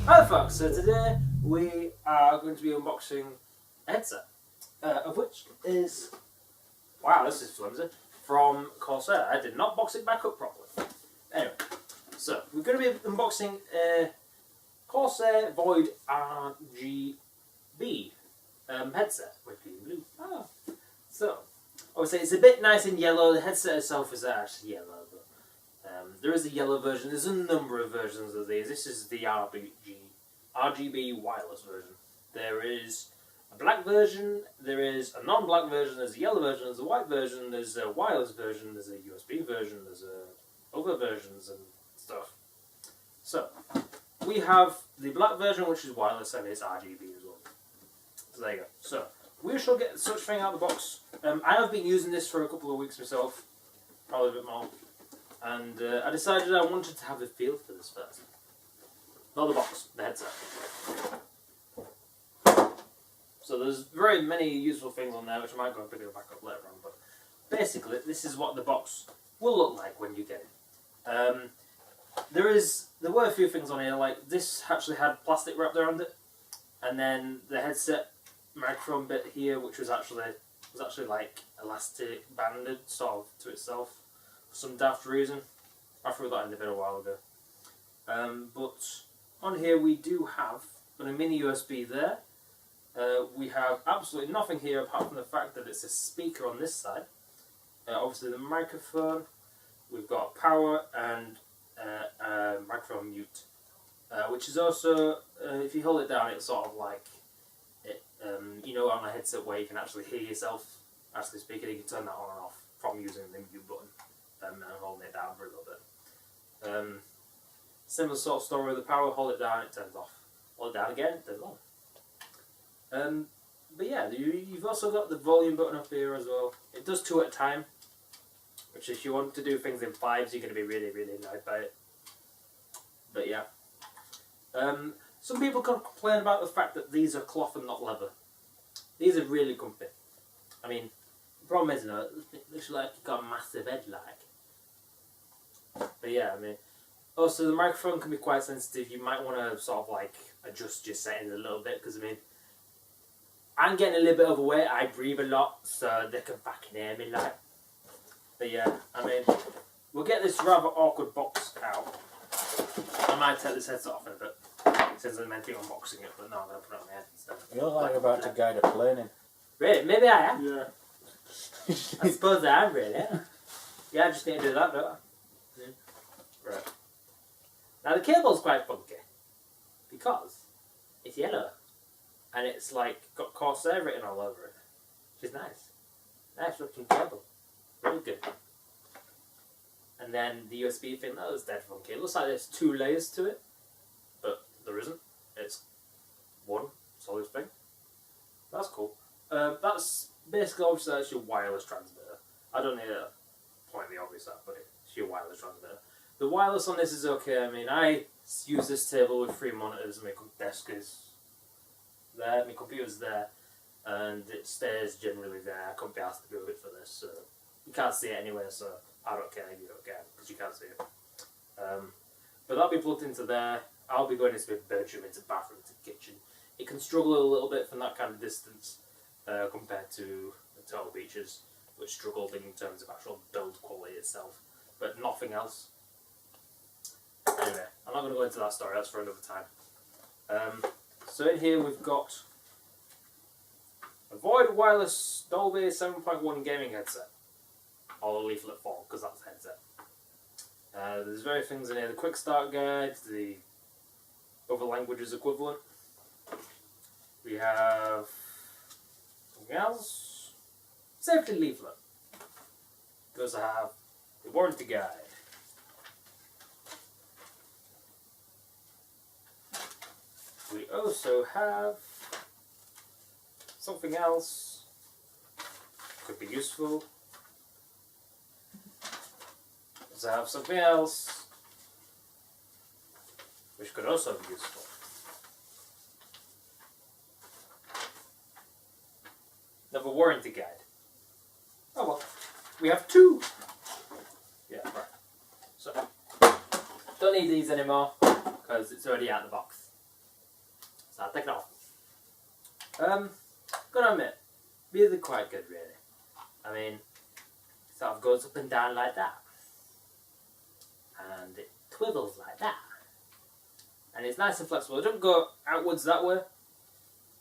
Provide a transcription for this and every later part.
Hi folks, so today we are going to be unboxing a headset, of which is, wow, this is flimsy, from Corsair. I did not box it back up properly. Anyway, so we're going to be unboxing a Corsair Void RGB headset with green blue. Oh. So, obviously it's a bit nice and yellow. The headset itself is actually yellow, but there is a yellow version. There's a number of versions of these. This is the RGB wireless version. There is a black version, there is a non-black version, there's a yellow version, there's a white version, there's a wireless version, there's a USB version, there's other versions and stuff. So, we have the black version, which is wireless, and it's RGB as well. So there you go. So, we shall get such thing out of the box. I have been using this for a couple of weeks myself, probably a bit more, and I decided I wanted to have a feel for this first. Not the box, the headset. So there's very many useful things on there, which I might go and pick it back up later on, but basically this is what the box will look like when you get it. There were a few things on here, like this actually had plastic wrapped around it, and then the headset microphone bit here, which was actually like elastic banded sort of to itself for some daft reason. I threw that in the bin a while ago. But on here we do have a mini USB there. We have absolutely nothing here apart from the fact that it's a speaker on this side. Obviously the microphone, we've got power and a microphone mute, which is also, if you hold it down, it's sort of like, you know, on a headset where you can actually hear yourself actually speaking. You can turn that on and off from using the mute button and holding it down for a little bit. Similar sort of story with the power, hold it down, it turns off. Hold it down again, it turns on. But yeah, you've also got the volume button up here as well. It does 2 at a time, which if you want to do things in 5s, you're going to be really, really annoyed by it. But yeah. Some people can complain about the fact that these are cloth and not leather. These are really comfy. I mean, the problem is, you know, it looks like you've got a massive head, like. But yeah, I mean, also the microphone can be quite sensitive. You might want to sort of like adjust your settings a little bit, because I mean, I'm getting a little bit overweight. I breathe a lot, so they can fucking hear me, like. But yeah, I mean, we'll get this rather awkward box out. I might take this headset off in a bit, since I meant to be unboxing it, but no, I'm going to put it on my head instead. You're like about to guide a plane in. Really? Maybe I am. Yeah. I suppose I am, really. Yeah, I just need to do that, don't I? Yeah. Right. Now the cable's quite funky, because it's yellow, and it's like got Corsair written all over it, which is nice. Nice looking cable. Really good. And then the USB thing, that was dead funky. It looks like there's 2 layers to it, but there isn't. It's one solid thing. That's cool. That's basically, obviously, that's your wireless transmitter. I don't need to point the obvious out, but it's your wireless transmitter. The wireless on this is okay. I mean, I use this table with 3 monitors. My desk is there, my computer's there, and it stays generally there. I couldn't be asked to move it for this, so you can't see it anyway, so I don't care if you don't care, because you can't see it. But that'll be plugged into there. I'll be going into my bedroom, into the bathroom, into the kitchen. It can struggle a little bit from that kind of distance compared to the Turtle Beaches, which struggled in terms of actual build quality itself, but nothing else. Anyway, I'm not going to go into that story, that's for another time. So in here we've got a Void Wireless Dolby 7.1 gaming headset, or leaflet 4, because that's the headset. There's various things in here, the quick start guide, the other languages equivalent. We have something else, safety leaflet. Goes to have the warranty guide. We also have something else, could be useful. Also have something else, which could also be useful. Another warranty guide. Oh well, we have 2. Yeah, right. So, don't need these anymore, because it's already out of the box. So I'll take it off. Gotta admit, really quite good, really. I mean, it sort of goes up and down like that, and it twivels like that, and it's nice and flexible. It doesn't go outwards that way.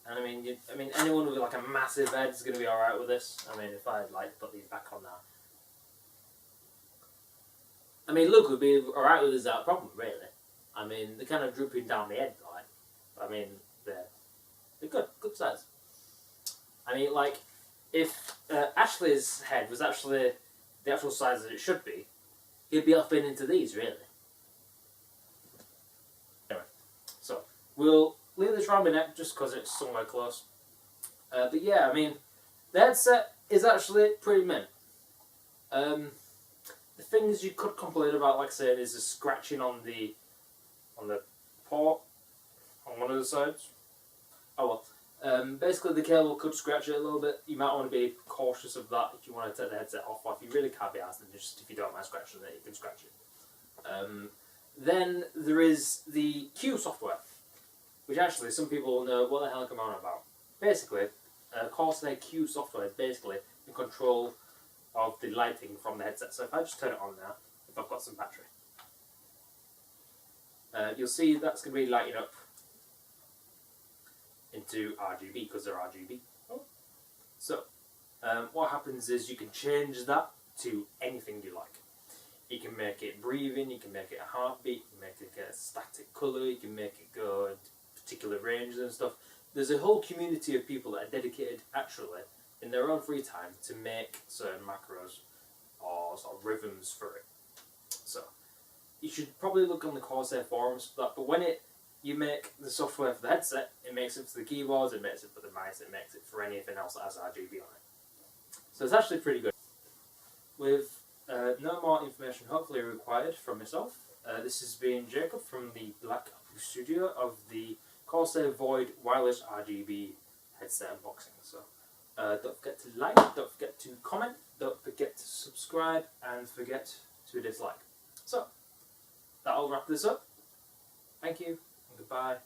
And I mean, anyone with like a massive head is going to be all right with this. I mean, if I like put these back on now, I mean, Luke would be all right with this without a problem, really. I mean, they're kind of drooping down the head, right? I mean, they're good size. I mean, like, if Ashley's head was actually the actual size that it should be, he'd be up into these, really. Anyway, so we'll leave this around my neck just because it's somewhere close. But yeah, I mean, the headset is actually pretty mint. The things you could complain about, like I said, is the scratching on the port on one of the sides. Oh well. Basically, the cable could scratch it a little bit. You might want to be cautious of that if you want to take the headset off, or if you really can't be asked, then just if you don't mind scratching it, you can scratch it. Then there is the Q software, which actually some people know what the hell I'm on about. Basically, Corsair Q software is basically in control of the lighting from the headset. So if I just turn it on now, if I've got some battery, you'll see that's going to be lighting up into RGB because they're RGB. So what happens is you can change that to anything you like. You can make it breathing, you can make it a heartbeat, you can make it get a static colour, you can make it go into particular ranges and stuff. There's a whole community of people that are dedicated actually in their own free time to make certain macros or sort of rhythms for it. So you should probably look on the Corsair forums for that, but when you make the software for the headset, it makes it for the keyboards, it makes it for the mice, it makes it for anything else that has RGB on it. So it's actually pretty good. With no more information hopefully required from myself, this has been Jacob from the Black Studio of the Corsair Void Wireless RGB headset unboxing. So don't forget to like, don't forget to comment, don't forget to subscribe, and forget to dislike. So that'll wrap this up. Thank you, and goodbye.